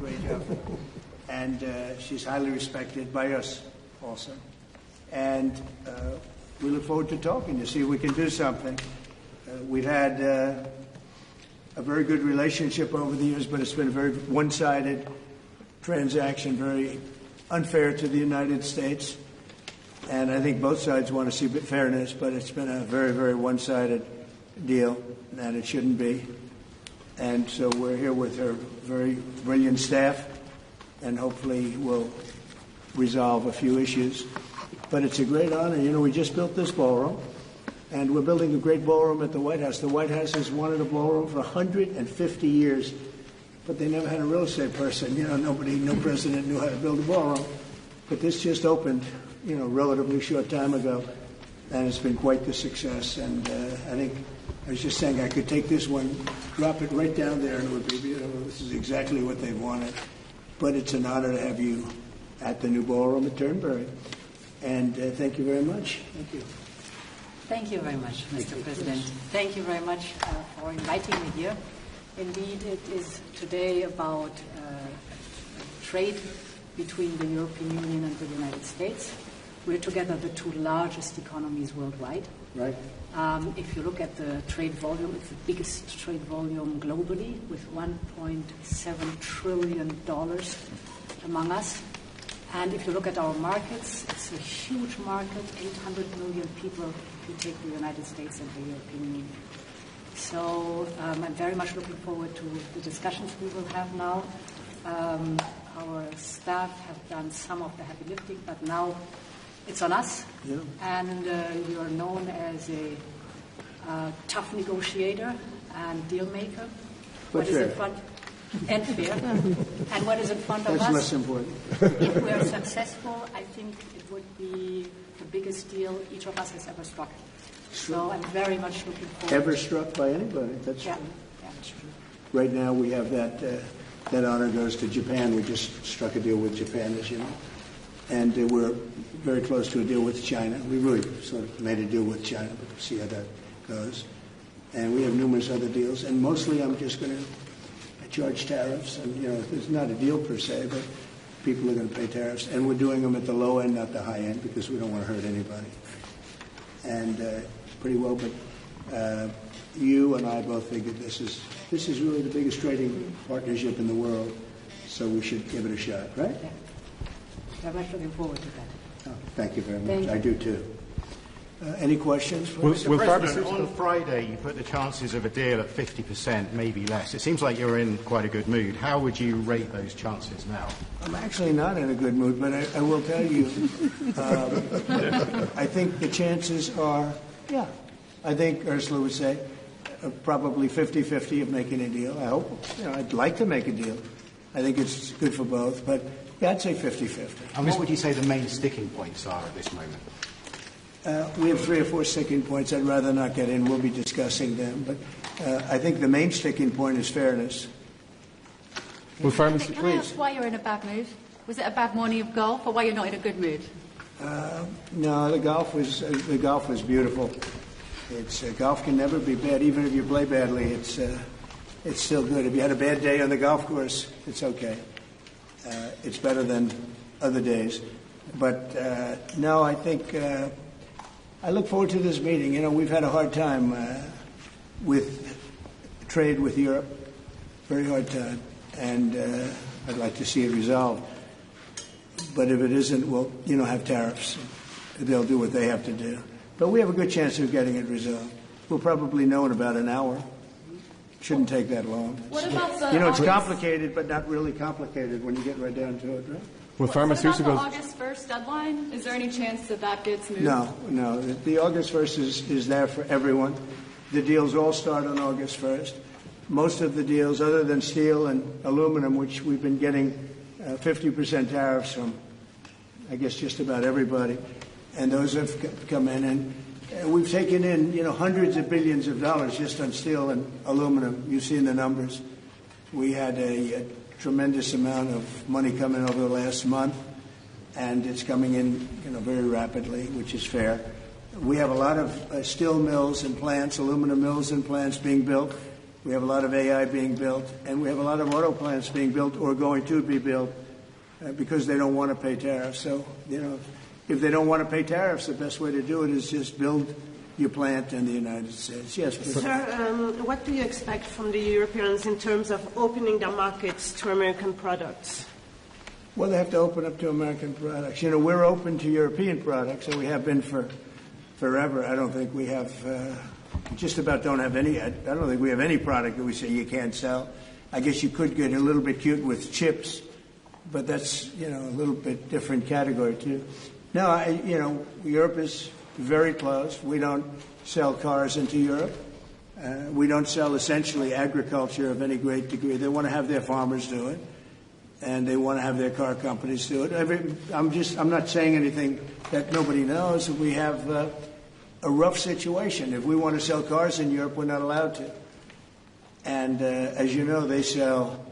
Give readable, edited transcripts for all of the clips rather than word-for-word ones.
great job. And she's highly respected by us also. And we look forward to talking to see if we can do something. We've had a very good relationship over the years, but it's been a very one-sided transaction, very unfair to the United States. And I think both sides want to see fairness, but it's been a very, very one-sided deal, and it shouldn't be. And so we're here with her very brilliant staff, and hopefully we'll resolve a few issues. But it's a great honor. You know, we just built this ballroom, and we're building a great ballroom at the White House. The White House has wanted a ballroom for 150 years, but they never had a real estate person. You know, no president knew how to build a ballroom. But this just opened, you know, relatively short time ago, and it's been quite the success. And I think I was just saying I could take this one, drop it right down there, and it would be beautiful. This is exactly what they wanted. But it's an honor to have you at the new ballroom at Turnberry. And thank you very much. Thank you. Thank you very much, Mr. President. Thank you very much for inviting me here. Indeed, it is today about trade between the European Union and the United States. We're together the two largest economies worldwide. Right. If you look at the trade volume, it's the biggest trade volume globally, with $1.7 trillion among us. And if you look at our markets, it's a huge market, 800 million people if you take the United States and the European Union. So I'm very much looking forward to the discussions we will have now. Our staff have done some of the heavy lifting, but now it's on us. Yeah. And you're known as a tough negotiator and deal maker. But what is in front and fair. And what is in front of us? That's less important. If we are successful, I think it would be the biggest deal each of us has ever struck. Sure. So I'm very much looking forward. Ever struck by anybody? That's true. Yeah, that's true. Right now we have that honor goes to Japan. We just struck a deal with Japan, as you know. And we're very close to a deal with China. We really sort of made a deal with China, but we'll see how that goes. And we have numerous other deals. And mostly I'm just going to charge tariffs. And, you know, it's not a deal per se, but people are going to pay tariffs. And we're doing them at the low end, not the high end, because we don't want to hurt anybody. And pretty well, but you and I both figured this is really the biggest trading partnership in the world, so we should give it a shot, right? Yeah. Very much looking forward to that. Oh, thank you very much. Thank you. I do too. Any questions? Mr. President, on Friday you put the chances of a deal at 50%, maybe less. It seems like you're in quite a good mood. How would you rate those chances now? I'm actually not in a good mood, but I will tell you, I think the chances are, I think Ursula would say, probably 50-50 of making a deal. I hope. You know, I'd like to make a deal. I think it's good for both, but yeah, I'd say 50-50. And what would you say the main sticking points are at this moment? We have 3 or 4 sticking points. I'd rather not get in. We'll be discussing them. But I think the main sticking point is fairness. Well, can I ask why you're in a bad mood? Was it a bad morning of golf, or why you're not in a good mood? No, the golf was beautiful. Golf can never be bad, even if you play badly. It's still good. If you had a bad day on the golf course, it's okay. It's better than other days. But no, I think I look forward to this meeting. You know, we've had a hard time with trade with Europe, very hard time, and I'd like to see it resolved. But if it isn't, we'll, have tariffs. They'll do what they have to do. But we have a good chance of getting it resolved. We'll probably know in about an hour. Shouldn't take that long. What about the it's complicated, but not really complicated when you get right down to it, right? Well, pharmaceuticals. What about the August 1st deadline? Is there any chance that gets moved? No. The August 1st is there for everyone. The deals all start on August 1st. Most of the deals, other than steel and aluminum, which we've been getting 50% tariffs from, I guess, just about everybody, and those have come in. And we've taken in, hundreds of billions of dollars just on steel and aluminum. You've seen the numbers. We had a tremendous amount of money coming over the last month, and it's coming in, very rapidly, which is fair. We have a lot of steel mills and plants, aluminum mills and plants being built. We have a lot of AI being built, and we have a lot of auto plants being built or going to be built because they don't want to pay tariffs. So, if they don't want to pay tariffs, the best way to do it is just build your plant in the United States. Yes, please. Sir, what do you expect from the Europeans in terms of opening their markets to American products? Well, they have to open up to American products. We're open to European products, and we have been for forever. I don't think we have, just about don't have any, I don't think we have any product that we say you can't sell. I guess you could get a little bit cute with chips, but that's, a little bit different category, too. No, Europe is very close. We don't sell cars into Europe. We don't sell essentially agriculture of any great degree. They want to have their farmers do it, and they want to have their car companies do it. I'm not saying anything that nobody knows. We have a rough situation. If we want to sell cars in Europe, we're not allowed to. And as you know, they sell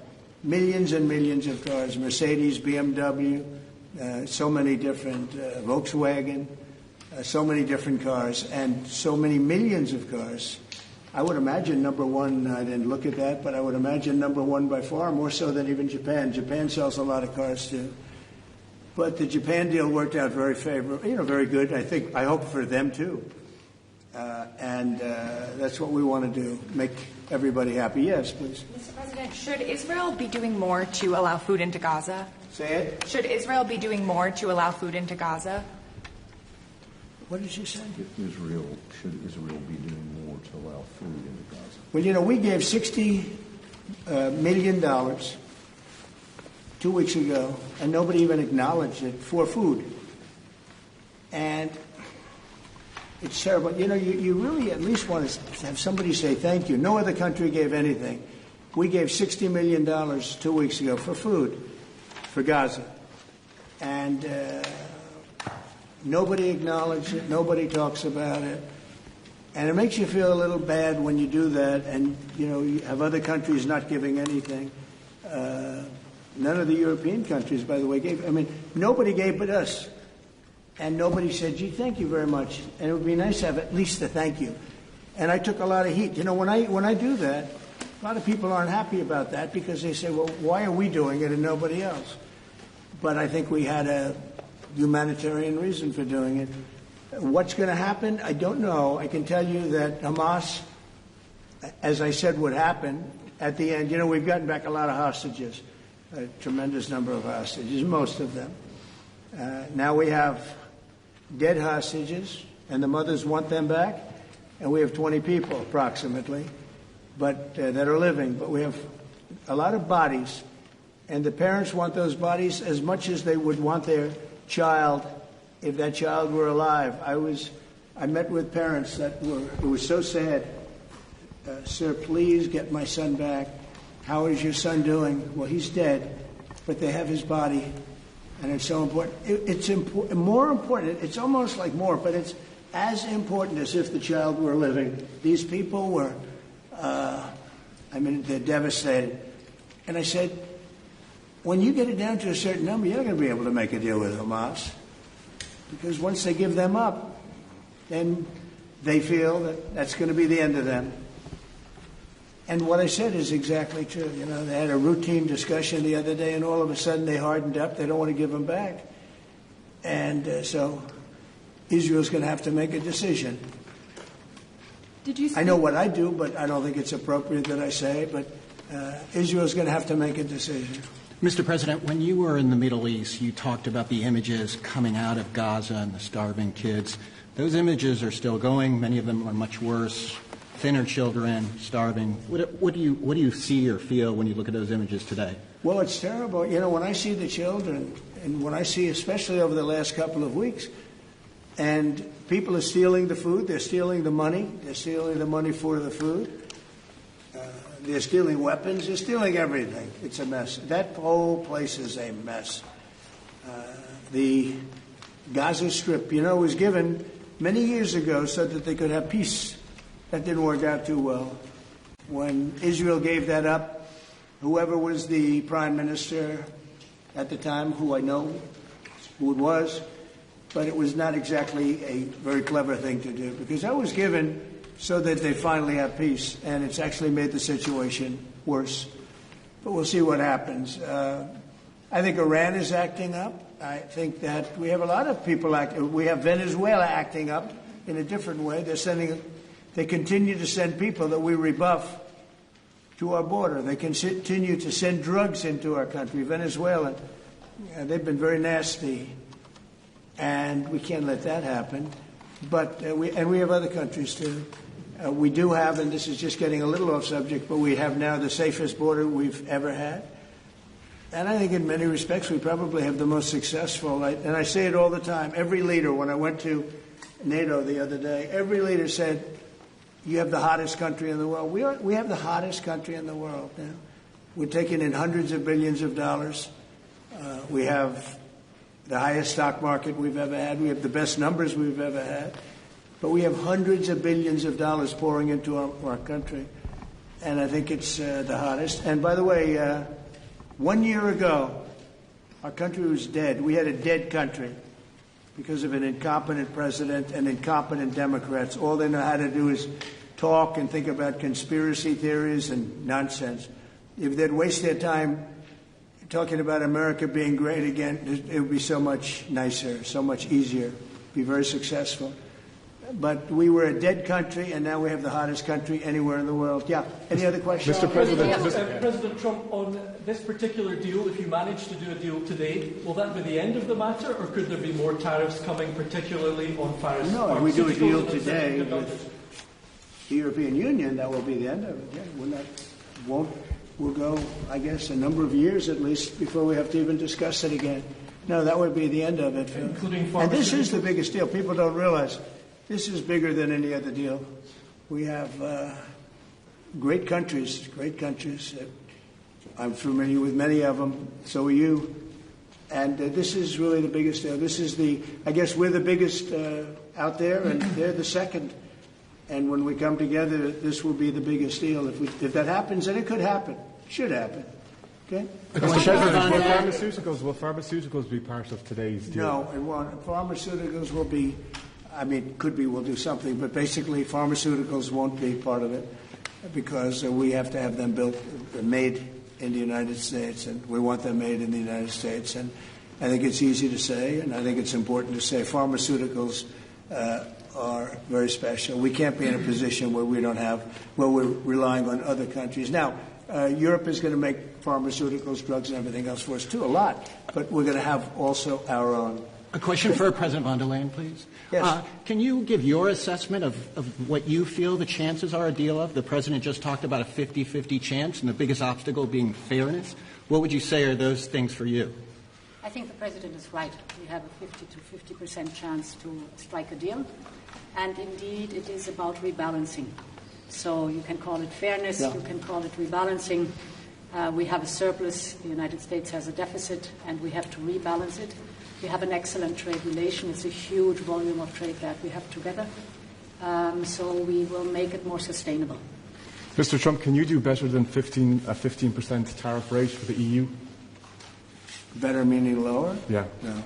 millions and millions of cars, Mercedes, BMW, so many different, Volkswagen, so many different cars, and so many millions of cars. I would imagine number one, I didn't look at that, but I would imagine number one by far, more so than even Japan. Japan sells a lot of cars too. But the Japan deal worked out very favorable, very good. I hope for them too. And that's what we want to do, make everybody happy. Yes, please. Mr. President, should Israel be doing more to allow food into Gaza? Say it. Should Israel be doing more to allow food into Gaza? What did you say? Should Israel be doing more to allow food into Gaza? Well, we gave $60 million 2 weeks ago, and nobody even acknowledged it, for food. And it's terrible. You really at least want to have somebody say thank you. No other country gave anything. We gave $60 million 2 weeks ago for food for Gaza. And nobody acknowledged it. Nobody talks about it. And it makes you feel a little bad when you do that and, you have other countries not giving anything. None of the European countries, by the way, gave. Nobody gave but us. And nobody said, gee, thank you very much. And it would be nice to have at least a thank you. And I took a lot of heat. When I do that, a lot of people aren't happy about that because they say, well, why are we doing it and nobody else? But I think we had a humanitarian reason for doing it. What's going to happen? I don't know. I can tell you that Hamas, as I said, would happen at the end. We've gotten back a lot of hostages, a tremendous number of hostages, most of them. Now we have dead hostages, and the mothers want them back, and we have 20 people approximately, but that are living. But we have a lot of bodies, and the parents want those bodies as much as they would want their child if that child were alive. I met with parents it was so sad. Sir, please get my son back. How is your son doing? Well, he's dead, but they have his body. And it's so important. It's more important. It's almost like more, but it's as important as if the child were living. These people were, they're devastated. And I said, when you get it down to a certain number, you're not going to be able to make a deal with Hamas. Because once they give them up, then they feel that that's going to be the end of them. And what I said is exactly true. They had a routine discussion the other day, and all of a sudden they hardened up. They don't want to give them back. And so Israel's going to have to make a decision. I know what I do, but I don't think it's appropriate that I say, but Israel's going to have to make a decision. Mr. President, when you were in the Middle East, you talked about the images coming out of Gaza and the starving kids. Those images are still going. Many of them are much worse. Thinner children, starving. What do you see or feel when you look at those images today? Well, it's terrible. When I see the children, and when I see, especially over the last couple of weeks, and people are stealing the food, they're stealing the money, for the food, they're stealing weapons, they're stealing everything. It's a mess. That whole place is a mess. The Gaza Strip, was given many years ago so that they could have peace. That didn't work out too well. When Israel gave that up, whoever was the prime minister at the time, who I know who it was, but it was not exactly a very clever thing to do, because that was given so that they finally have peace. And it's actually made the situation worse. But we'll see what happens. I think Iran is acting up. I think that we have a lot of people we have Venezuela acting up in a different way. They continue to send people that we rebuff to our border. They continue to send drugs into our country. Venezuela, they've been very nasty, and we can't let that happen. But we have other countries too. We do have, and this is just getting a little off subject, but we have now the safest border we've ever had. And I think in many respects we probably have the most successful. And I say it all the time. Every leader, when I went to NATO the other day, every leader said, you have the hottest country in the world. We have the hottest country in the world now. We're taking in hundreds of billions of dollars. We have the highest stock market we've ever had. We have the best numbers we've ever had. But we have hundreds of billions of dollars pouring into our country. And I think it's the hottest. And by the way, 1 year ago, our country was dead. We had a dead country because of an incompetent president and incompetent Democrats. All they know how to do is talk and think about conspiracy theories and nonsense. If they'd waste their time talking about America being great again, it would be so much nicer, so much easier, be very successful. But we were a dead country, and now we have the hottest country anywhere in the world. Yeah. Any other questions? Mr. President, President Trump, on this particular deal, if you manage to do a deal today, will that be the end of the matter, or could there be more tariffs coming, particularly on pharmaceuticals? No, if we do a deal today with the European Union, that will be the end of it. Yeah, we'll go, I guess, a number of years at least before we have to even discuss it again. No, that would be the end of it. Including and this is the biggest deal. People don't realize this is bigger than any other deal. We have great countries. I'm familiar with many of them. So are you. And this is really the biggest deal. This is I guess we're the biggest out there, and they're the second. And when we come together, this will be the biggest deal. If that happens, and it could happen, should happen. Okay? Will pharmaceuticals be part of today's deal? No, it won't. Pharmaceuticals will be, could be, we'll do something, but basically pharmaceuticals won't be part of it because we have to have them made in the United States, and we want them made in the United States. And I think it's easy to say, and I think it's important to say pharmaceuticals are very special. We can't be in a position where we're relying on other countries. Now, Europe is going to make pharmaceuticals, drugs, and everything else for us too, a lot. But we're going to have also our own. A question for President von der Leyen, please. Yes. Can you give your assessment of what you feel the chances are a deal of? The President just talked about a 50-50 chance, and the biggest obstacle being fairness. What would you say are those things for you? I think the President is right. We have a 50 to 50% chance to strike a deal. And indeed, it is about rebalancing. So you can call it fairness, You can call it rebalancing. We have a surplus, the United States has a deficit, and we have to rebalance it. We have an excellent trade relation. It's a huge volume of trade that we have together. So we will make it more sustainable. Mr. Trump, can you do better than 15% tariff rate for the EU? Better meaning lower? Yeah. No.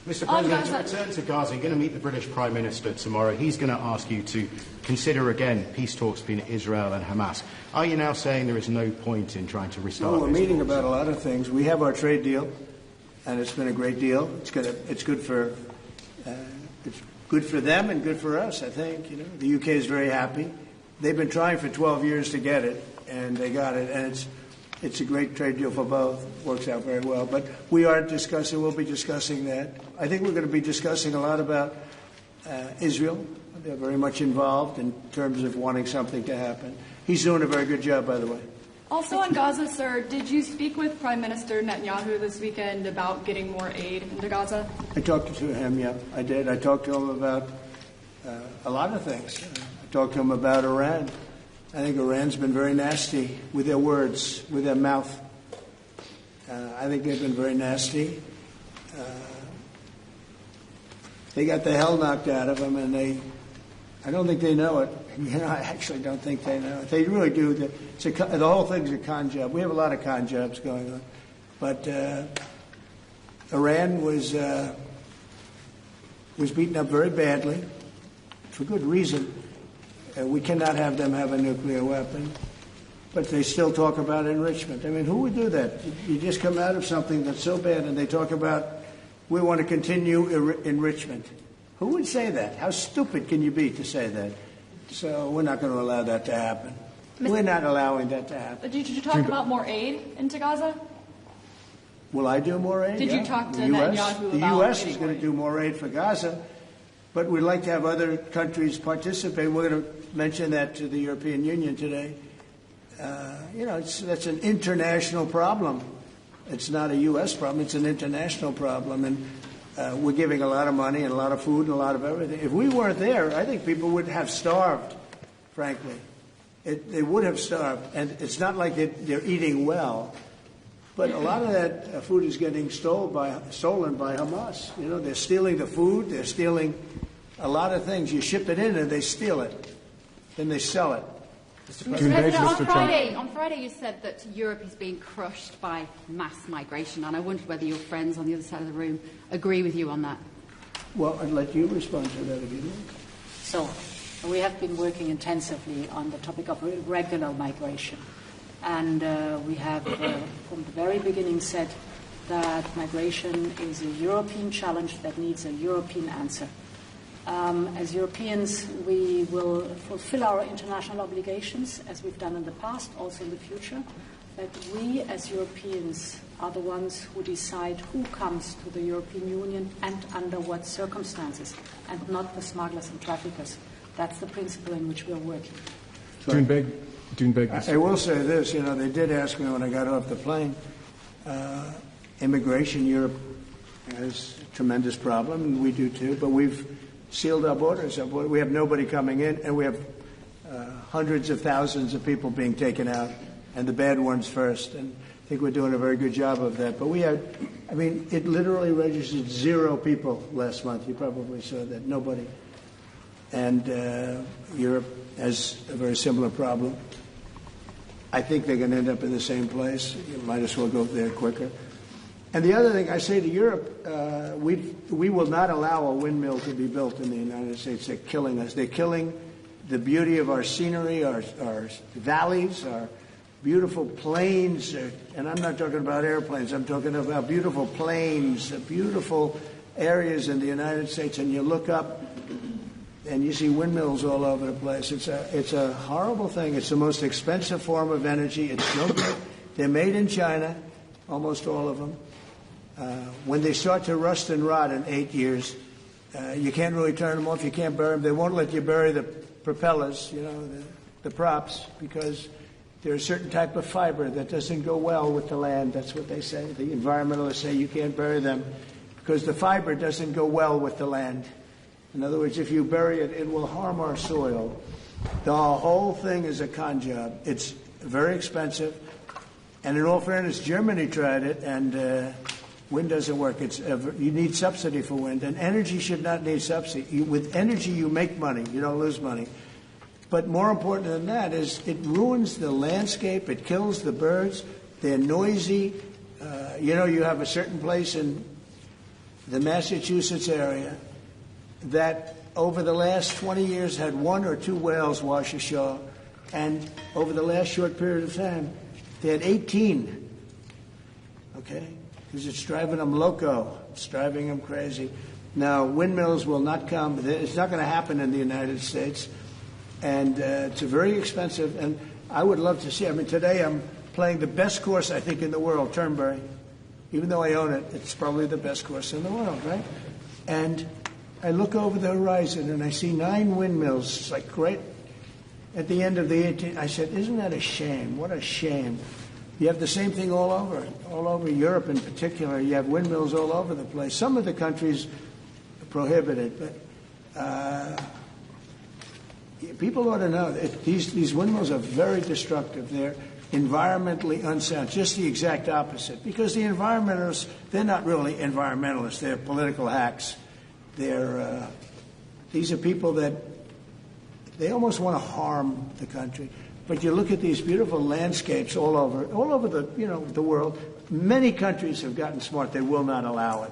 Mr. President, to return to Gaza, you're going to meet the British Prime Minister tomorrow. He's going to ask you to consider again peace talks between Israel and Hamas. Are you now saying there is no point in trying to restart? No, we're meeting about a lot of things. We have our trade deal, and it's been a great deal. It's good for them and good for us. I think the UK is very happy. They've been trying for 12 years to get it, and they got it, and it's a great trade deal for both. Works out very well. But we'll be discussing that. I think we're going to be discussing a lot about Israel. They're very much involved in terms of wanting something to happen. He's doing a very good job, by the way. Also on Gaza, sir, did you speak with Prime Minister Netanyahu this weekend about getting more aid into Gaza? I talked to him, yeah, I did. I talked to him about a lot of things. I talked to him about Iran. I think Iran's been very nasty with their words, with their mouth. I think they've been very nasty. They got the hell knocked out of them, and I don't think they know it. I actually don't think they know it. They really do. The whole thing's a con job. We have a lot of con jobs going on. But Iran was beaten up very badly, for good reason. We cannot have them have a nuclear weapon. But they still talk about enrichment. I mean, who would do that? You just come out of something that's so bad and they talk about, we want to continue enrichment. Who would say that? How stupid can you be to say that? So we're not going to allow that to happen. We're not allowing that to happen. Did you talk about more aid into Gaza? Will I do more aid? Did you talk to Netanyahu about the U.S. is going to do more aid for Gaza, but we'd like to have other countries participate. We're going to mention that to the European Union today. That's an international problem. It's not a U.S. problem. It's an international problem. And we're giving a lot of money and a lot of food and a lot of everything. If we weren't there, I think people would have starved, frankly. They would have starved. And it's not like they're eating well. But a lot of that food is getting stolen by Hamas. They're stealing the food. They're stealing a lot of things. You ship it in and they steal it. Then they sell it. On Friday you said that Europe is being crushed by mass migration, and I wondered whether your friends on the other side of the room agree with you on that. Well, I'd let you respond to that if you do. So, we have been working intensively on the topic of irregular migration. And we have, from the very beginning, said that migration is a European challenge that needs a European answer. As Europeans, we will fulfill our international obligations, as we've done in the past, also in the future. But we, as Europeans, are the ones who decide who comes to the European Union and under what circumstances, and not the smugglers and traffickers. That's the principle in which we are working. I will say this, they did ask me when I got off the plane, immigration, Europe has a tremendous problem, and we do too, but we've sealed our borders. We have nobody coming in, and we have hundreds of thousands of people being taken out, and the bad ones first. And I think we're doing a very good job of that. But it literally registered 0 people last month. You probably saw that. Nobody. And Europe has a very similar problem. I think they're going to end up in the same place. You might as well go there quicker. And the other thing I say to Europe, we will not allow a windmill to be built in the United States. They're killing us. They're killing the beauty of our scenery, our valleys, our beautiful plains. And I'm not talking about airplanes. I'm talking about beautiful plains, beautiful areas in the United States. And you look up and you see windmills all over the place. It's a horrible thing. It's the most expensive form of energy. It's no good. They're made in China, almost all of them. When they start to rust and rot in 8 years, you can't really turn them off. You can't bury them. They won't let you bury the propellers, the props, because there's a certain type of fiber that doesn't go well with the land. That's what they say. The environmentalists say you can't bury them because the fiber doesn't go well with the land. In other words, if you bury it, it will harm our soil. The whole thing is a con job. It's very expensive. And in all fairness, Germany tried it, and wind doesn't work. You need subsidy for wind, and energy should not need subsidy. With energy, you make money. You don't lose money. But more important than that is it ruins the landscape. It kills the birds. They're noisy. You have a certain place in the Massachusetts area that over the last 20 years had 1 or 2 whales wash ashore, and over the last short period of time, they had 18. Okay? Because it's driving them loco. It's driving them crazy. Now, windmills will not come. It's not going to happen in the United States. And it's very expensive. And I would love to see. Today I'm playing the best course, I think, in the world, Turnberry. Even though I own it, it's probably the best course in the world, right? And I look over the horizon and I see 9 windmills. It's like great. At the end of the 18th, I said, isn't that a shame? What a shame. You have the same thing all over Europe in particular. You have windmills all over the place. Some of the countries prohibit it, but people ought to know that these windmills are very destructive. They're environmentally unsound, just the exact opposite. Because the environmentalists, they're not really environmentalists. They're political hacks. These are people that they almost want to harm the country. But you look at these beautiful landscapes all over the world. Many countries have gotten smart. They will not allow it.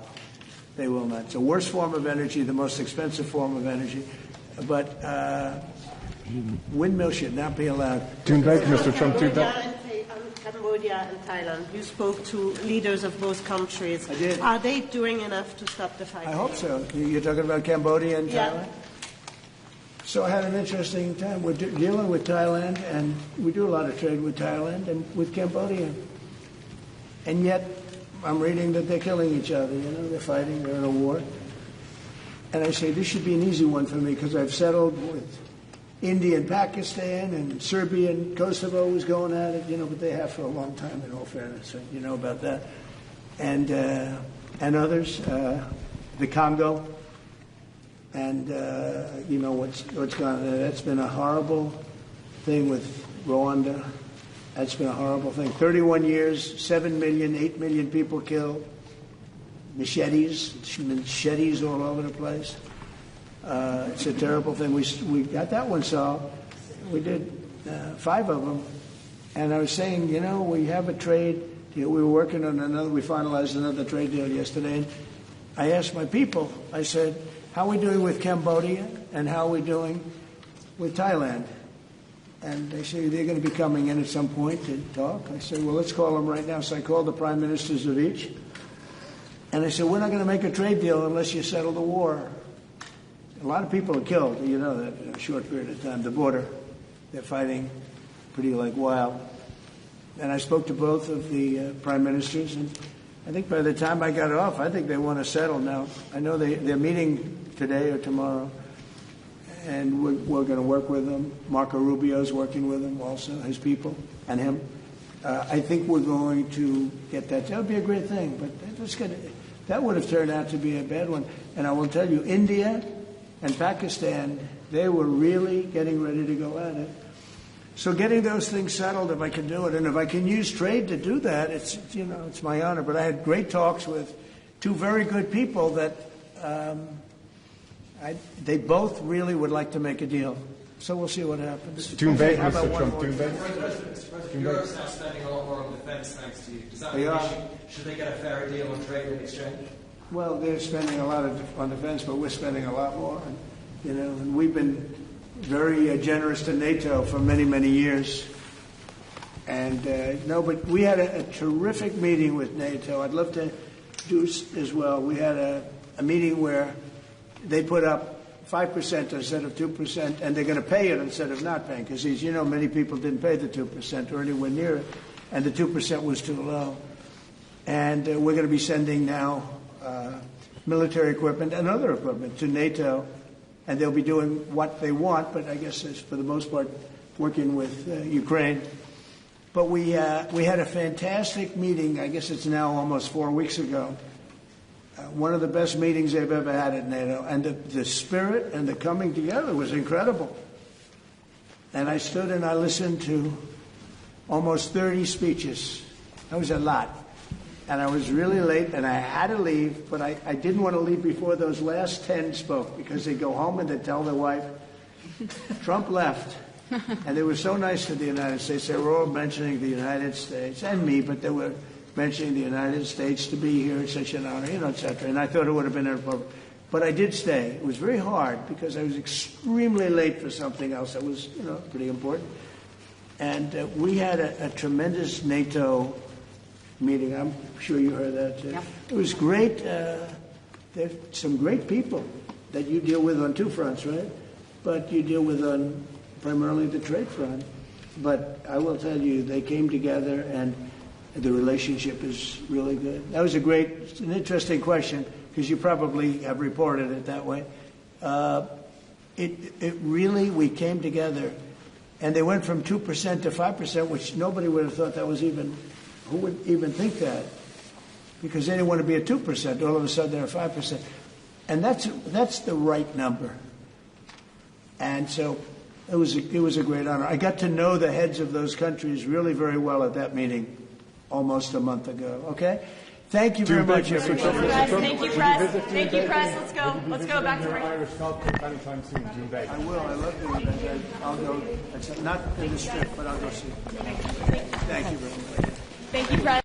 They will not. It's the worst form of energy, the most expensive form of energy. But Windmills should not be allowed. Turnberry, Mr. Trump, Turnberry. Cambodia and Thailand. You spoke to leaders of both countries. I did. Are they doing enough to stop the fighting? I hope so. You're talking about Cambodia and Thailand? So I had an interesting time. We're dealing with Thailand, and we do a lot of trade with Thailand and with Cambodia. And yet, I'm reading that they're killing each other. They're fighting. They're in a war. And I say, this should be an easy one for me because I've settled with India and Pakistan, and Serbia and Kosovo was going at it, but they have for a long time, in all fairness. So you know about that. And others, the Congo, and what's gone on. That's been a horrible thing with Rwanda. That's been a horrible thing. 31 years, 7 million, 8 million people killed. Machetes all over the place. It's a terrible thing. We got that one solved. We did 5 of them. And I was saying, we have a trade deal. We were working on another. We finalized another trade deal yesterday. And I asked my people, I said, how are we doing with Cambodia and how are we doing with Thailand? And they say they're going to be coming in at some point to talk. I said, well, let's call them right now. So I called the prime ministers of each. And I said, we're not going to make a trade deal unless you settle the war. A lot of people are killed, that in a short period of time. The border, they're fighting pretty like wild. And I spoke to both of the prime ministers, and I think by the time I got off, I think they want to settle now. I know they're meeting today or tomorrow, and we're going to work with them. Marco Rubio's working with them also, his people, and him. I think we're going to get that. That would be a great thing, but that would have turned out to be a bad one. And I will tell you, India and Pakistan, they were really getting ready to go at it. So getting those things settled, if I can do it, and if I can use trade to do that, it's my honor. But I had great talks with 2 very good people that they both really would like to make a deal. So we'll see what happens. Turnberry, Mr. Trump, Turnberry. Mr. President, Europe's now spending a lot more on defence thanks to you. Does that mean should they get a fairer deal on trade in exchange? Well, they're spending a lot on defense, but we're spending a lot more. And we've been very generous to NATO for many, many years. And but we had a terrific meeting with NATO. I'd love to do as well. We had a meeting where they put up 5% instead of 2%, and they're going to pay it instead of not paying, because many people didn't pay the 2% or anywhere near it, and the 2% was too low. And we're going to be sending now military equipment and other equipment to NATO, and they'll be doing what they want, but I guess it's for the most part working with Ukraine. But we had a fantastic meeting, I guess it's now almost 4 weeks ago, one of the best meetings they've ever had at NATO, and the spirit and the coming together was incredible. And I stood and I listened to almost 30 speeches. That was a lot. And I was really late, and I had to leave, but I didn't want to leave before those last 10 spoke, because they go home and they tell their wife, Trump left. And they were so nice to the United States. They were all mentioning the United States, and me, but they were mentioning the United States to be here. It's such an honor, et cetera. And I thought it would have been inappropriate. But I did stay. It was very hard, because I was extremely late for something else that was, pretty important. And we had a tremendous NATO meeting. I'm sure you heard that. Yep. It was great. There's some great people that you deal with on 2 fronts, right? But you deal with on primarily the trade front. But I will tell you, they came together, and the relationship is really good. That was an interesting question, because you probably have reported it that way. It really, we came together, and they went from 2% to 5%, which nobody would have thought that was even. Who would even think that? Because they didn't want to be at 2%. All of a sudden, they're at 5%. And that's the right number. And so it was a great honor. I got to know the heads of those countries really very well at that meeting almost a month ago. Okay? Thank you very much, everybody. Thank you, Press. Thank you, Press. Let's go back to Irish Culture anytime soon, Turnberry. I will. I love doing that. I'll go. Not in the strip, but I'll go see. Thank you very much. Thank you, Press.